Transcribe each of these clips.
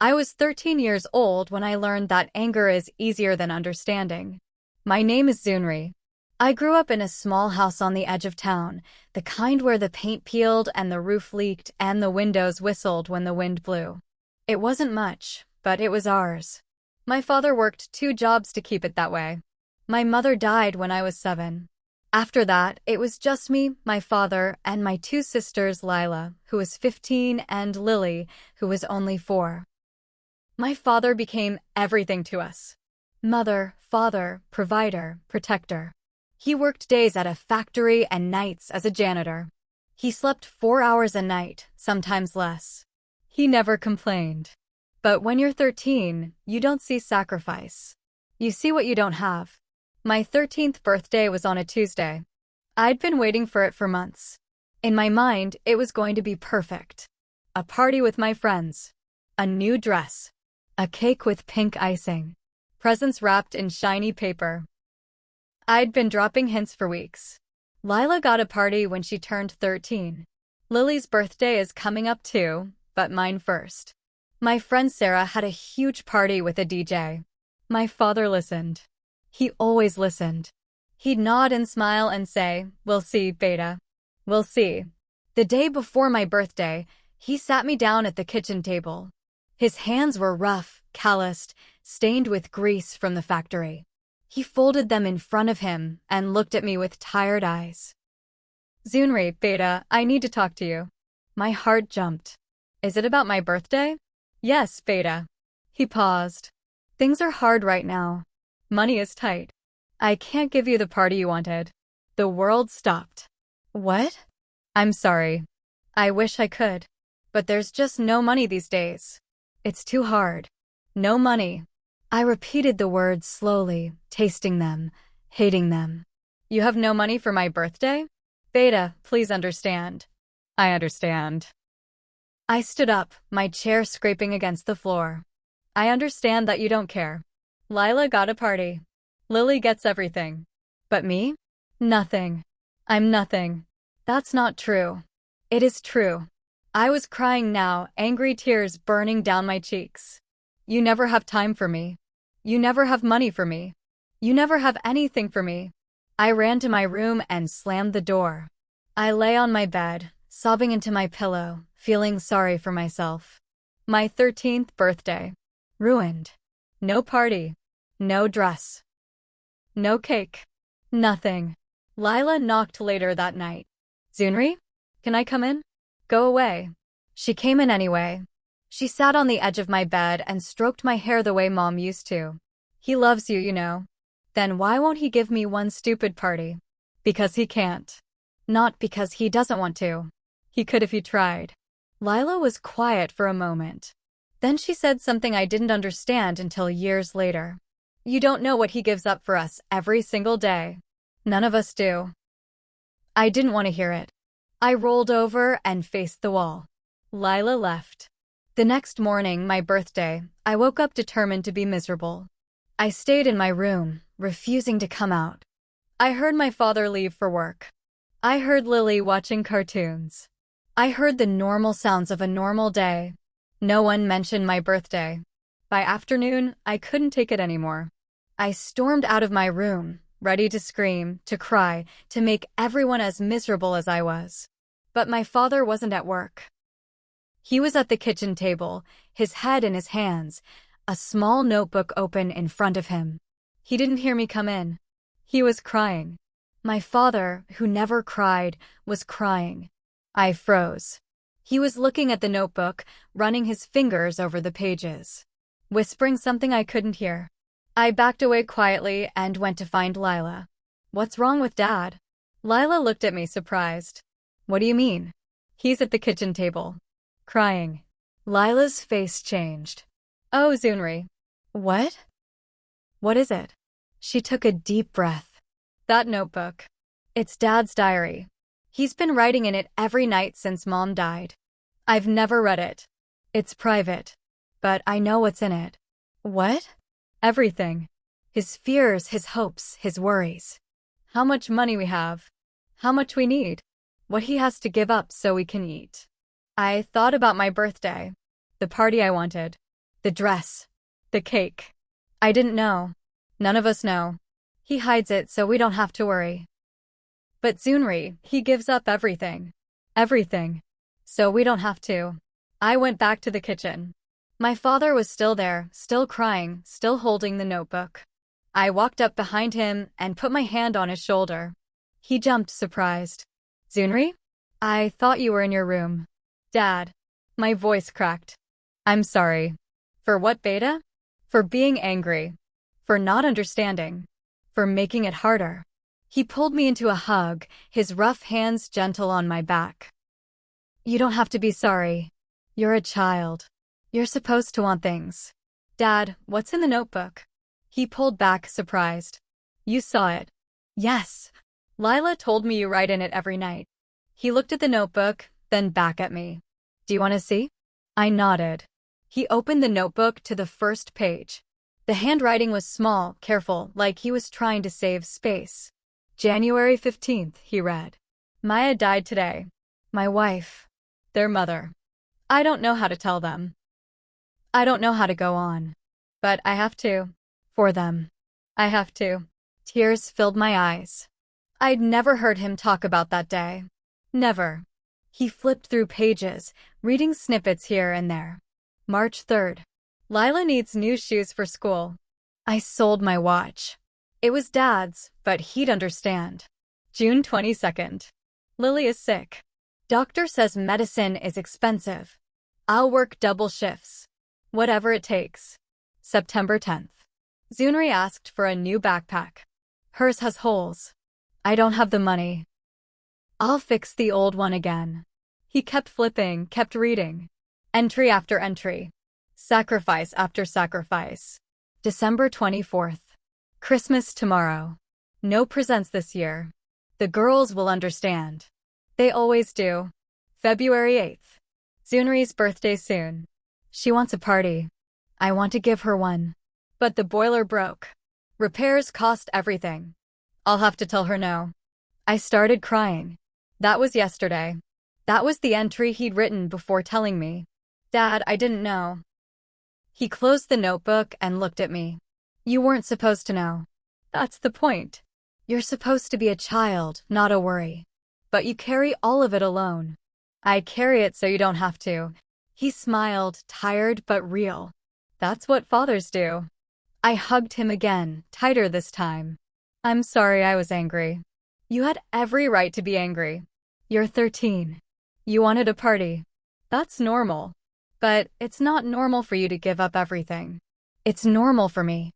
I was 13 years old when I learned that anger is easier than understanding. My name is Zunri. I grew up in a small house on the edge of town, the kind where the paint peeled and the roof leaked and the windows whistled when the wind blew. It wasn't much, but it was ours. My father worked 2 jobs to keep it that way. My mother died when I was 7. After that, it was just me, my father, and my 2 sisters, Lila, who was 15, and Lily, who was only 4. My father became everything to us. Mother, father, provider, protector. He worked days at a factory and nights as a janitor. He slept 4 hours a night, sometimes less. He never complained. But when you're 13, you don't see sacrifice. You see what you don't have. My 13th birthday was on a Tuesday. I'd been waiting for it for months. In my mind, it was going to be perfect. A party with my friends. A new dress. A cake with pink icing. Presents wrapped in shiny paper. I'd been dropping hints for weeks. Lila got a party when she turned 13. Lily's birthday is coming up too, but mine first. My friend Sarah had a huge party with a DJ. My father listened. He always listened. He'd nod and smile and say, "We'll see, Beta. We'll see." The day before my birthday, he sat me down at the kitchen table. His hands were rough, calloused, stained with grease from the factory. He folded them in front of him and looked at me with tired eyes. "Zunri, Beta, I need to talk to you." My heart jumped. "Is it about my birthday?" "Yes, Beta." He paused. "Things are hard right now. Money is tight. I can't give you the party you wanted." The world stopped. "What?" "I'm sorry. I wish I could. But there's just no money these days. It's too hard. No money." I repeated the words slowly, tasting them, hating them. "You have no money for my birthday? Beta, please understand." "I understand." I stood up, my chair scraping against the floor. "I understand that you don't care. Lila got a party. Lily gets everything. But me? Nothing. I'm nothing." "That's not true." "It is true." I was crying now, angry tears burning down my cheeks. "You never have time for me. You never have money for me. You never have anything for me." I ran to my room and slammed the door. I lay on my bed, sobbing into my pillow, feeling sorry for myself. My 13th birthday. Ruined. No party. No dress. No cake. Nothing. Lila knocked later that night. "Zunri? Can I come in?" "Go away." She came in anyway. She sat on the edge of my bed and stroked my hair the way Mom used to. "He loves you, you know." "Then why won't he give me one stupid party?" "Because he can't." "Not because he doesn't want to. He could if he tried." Lila was quiet for a moment. Then she said something I didn't understand until years later. "You don't know what he gives up for us every single day." "None of us do." I didn't want to hear it. I rolled over and faced the wall. Lila left. The next morning, my birthday, I woke up determined to be miserable. I stayed in my room, refusing to come out. I heard my father leave for work. I heard Lily watching cartoons. I heard the normal sounds of a normal day. No one mentioned my birthday. By afternoon, I couldn't take it anymore. I stormed out of my room, ready to scream, to cry, to make everyone as miserable as I was. But my father wasn't at work. He was at the kitchen table, his head in his hands, a small notebook open in front of him. He didn't hear me come in. He was crying. My father, who never cried, was crying. I froze. He was looking at the notebook, running his fingers over the pages, whispering something I couldn't hear. I backed away quietly and went to find Lila. "What's wrong with Dad?" Lila looked at me surprised. "What do you mean?" "He's at the kitchen table. Crying." Lila's face changed. "Oh, Zunri." "What?" "What is it?" She took a deep breath. "That notebook. It's Dad's diary. He's been writing in it every night since Mom died. I've never read it. It's private. But I know what's in it." "What?" "Everything. His fears, his hopes, his worries. How much money we have. How much we need. What he has to give up so we can eat." I thought about my birthday. The party I wanted. The dress. The cake. I didn't know. None of us know. He hides it so we don't have to worry. But Zunri, he gives up everything. Everything. So we don't have to. I went back to the kitchen. My father was still there, still crying, still holding the notebook. I walked up behind him and put my hand on his shoulder. He jumped, surprised. Zunri? I thought you were in your room. Dad. My voice cracked. I'm sorry. For what, Beta? For being angry. For not understanding. For making it harder. He pulled me into a hug, his rough hands gentle on my back. You don't have to be sorry. You're a child. You're supposed to want things. Dad, what's in the notebook? He pulled back, surprised. You saw it. Yes. Lila told me you write in it every night. He looked at the notebook, then back at me. Do you want to see? I nodded. He opened the notebook to the first page. The handwriting was small, careful, like he was trying to save space. January 15th, he read. Maya died today. My wife. Their mother. I don't know how to tell them. I don't know how to go on. But I have to. For them. I have to. Tears filled my eyes. I'd never heard him talk about that day. Never. He flipped through pages, reading snippets here and there. March 3rd. Lila needs new shoes for school. I sold my watch. It was Dad's, but he'd understand. June 22nd. Lily is sick. Doctor says medicine is expensive. I'll work double shifts. Whatever it takes. September 10th. Zunri asked for a new backpack. Hers has holes. I don't have the money. I'll fix the old one again. He kept flipping, kept reading. Entry after entry. Sacrifice after sacrifice. December 24th. Christmas tomorrow. No presents this year. The girls will understand. They always do. February 8th. Zunri's birthday soon. She wants a party. I want to give her one. But the boiler broke. Repairs cost everything. I'll have to tell her no. I started crying. That was yesterday. That was the entry he'd written before telling me. Dad, I didn't know. He closed the notebook and looked at me. You weren't supposed to know. That's the point. You're supposed to be a child, not a worry. But you carry all of it alone. I carry it so you don't have to. He smiled, tired but real. That's what fathers do. I hugged him again, tighter this time. I'm sorry I was angry. You had every right to be angry. You're 13. You wanted a party. That's normal. But it's not normal for you to give up everything. It's normal for me.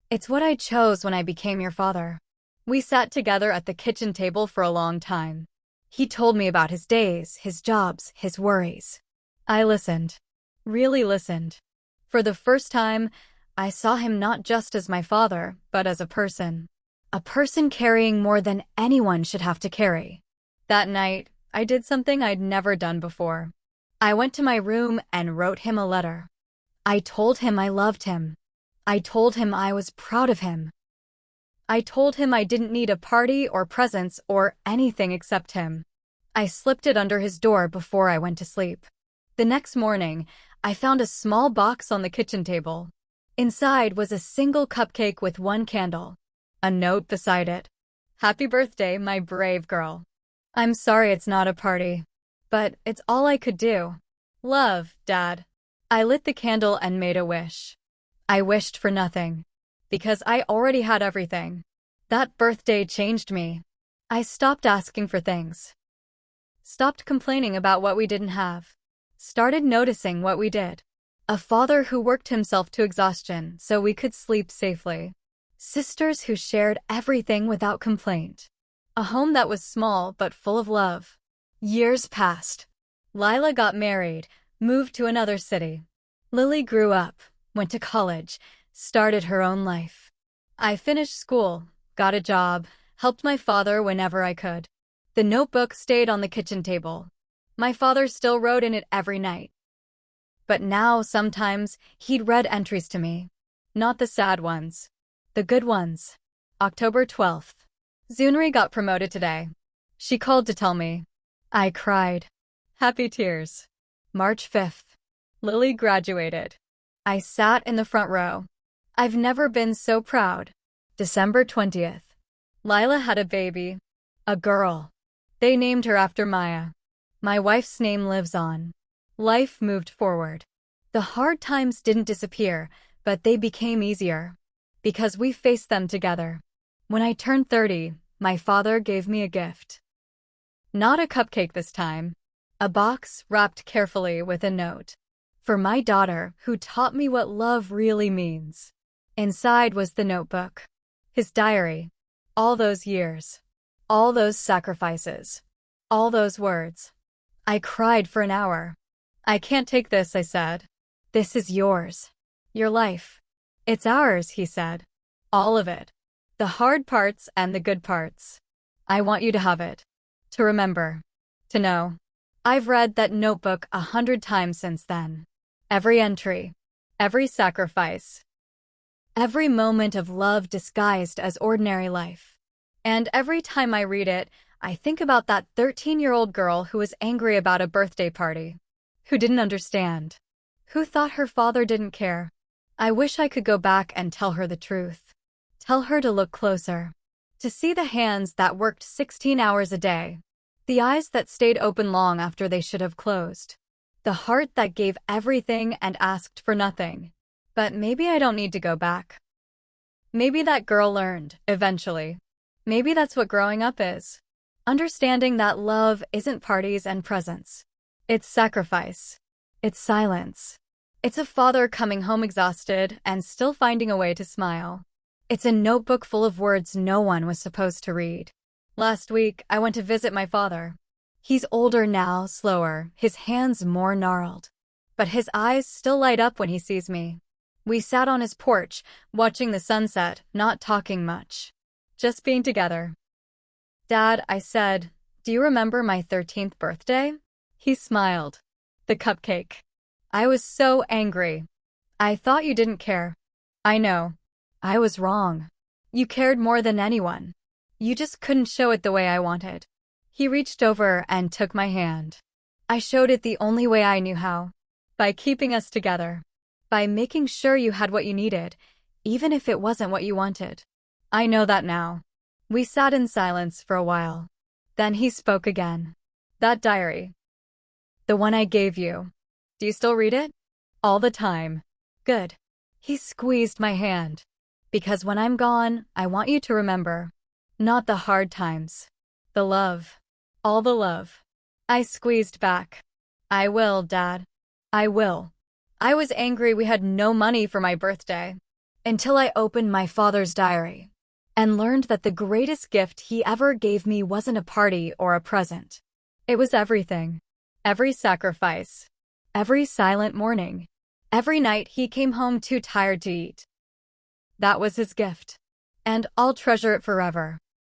It's what I chose when I became your father. We sat together at the kitchen table for a long time. He told me about his days, his jobs, his worries. I listened. Really listened. For the first time, I saw him not just as my father, but as a person. A person carrying more than anyone should have to carry. That night, I did something I'd never done before. I went to my room and wrote him a letter. I told him I loved him. I told him I was proud of him. I told him I didn't need a party or presents or anything except him. I slipped it under his door before I went to sleep. The next morning, I found a small box on the kitchen table. Inside was a single cupcake with one candle. A note beside it. Happy birthday, my brave girl. I'm sorry it's not a party. But it's all I could do. Love, Dad. I lit the candle and made a wish. I wished for nothing. Because I already had everything. That birthday changed me. I stopped asking for things. Stopped complaining about what we didn't have. Started noticing what we did. A father who worked himself to exhaustion so we could sleep safely. Sisters who shared everything without complaint. A home that was small but full of love. Years passed. Lila got married, moved to another city. Lily grew up, went to college, started her own life. I finished school, got a job, helped my father whenever I could. The notebook stayed on the kitchen table. My father still wrote in it every night. But now, sometimes, he'd read entries to me. Not the sad ones. The good ones. October 12th. Zunri got promoted today. She called to tell me. I cried. Happy tears. March 5th. Lily graduated. I sat in the front row. I've never been so proud. December 20th. Lila had a baby. A girl. They named her after Maya. My wife's name lives on. Life moved forward. The hard times didn't disappear, but they became easier. Because we faced them together. When I turned 30, my father gave me a gift. Not a cupcake this time. A box wrapped carefully with a note. For my daughter, who taught me what love really means. Inside was the notebook. His diary. All those years. All those sacrifices. All those words. I cried for an hour. I can't take this, I said. This is yours. Your life. It's ours, he said. All of it. The hard parts and the good parts. I want you to have it. To remember. To know. I've read that notebook 100 times since then. Every entry. Every sacrifice. Every moment of love disguised as ordinary life. And every time I read it, I think about that 13-year-old girl who was angry about a birthday party. Who didn't understand. Who thought her father didn't care. I wish I could go back and tell her the truth. Tell her to look closer. To see the hands that worked 16 hours a day. The eyes that stayed open long after they should have closed. The heart that gave everything and asked for nothing. But maybe I don't need to go back. Maybe that girl learned, eventually. Maybe that's what growing up is. Understanding that love isn't parties and presents. It's sacrifice. It's silence. It's a father coming home exhausted and still finding a way to smile. It's a notebook full of words no one was supposed to read. Last week, I went to visit my father. He's older now, slower, his hands more gnarled. But his eyes still light up when he sees me. We sat on his porch, watching the sunset, not talking much. Just being together. Dad, I said, do you remember my 13th birthday? He smiled. The cupcake. I was so angry. I thought you didn't care. I know. I was wrong. You cared more than anyone. You just couldn't show it the way I wanted. He reached over and took my hand. I showed it the only way I knew how. By keeping us together. By making sure you had what you needed, even if it wasn't what you wanted. I know that now. We sat in silence for a while. Then he spoke again. That diary. The one I gave you. Do you still read it? All the time. Good. He squeezed my hand. Because when I'm gone, I want you to remember. Not the hard times. The love. All the love. I squeezed back. I will, Dad. I will. I was angry we had no money for my birthday. Until I opened my father's diary. And learned that the greatest gift he ever gave me wasn't a party or a present. It was everything. Every sacrifice. Every silent morning. Every night he came home too tired to eat. That was his gift. And I'll treasure it forever.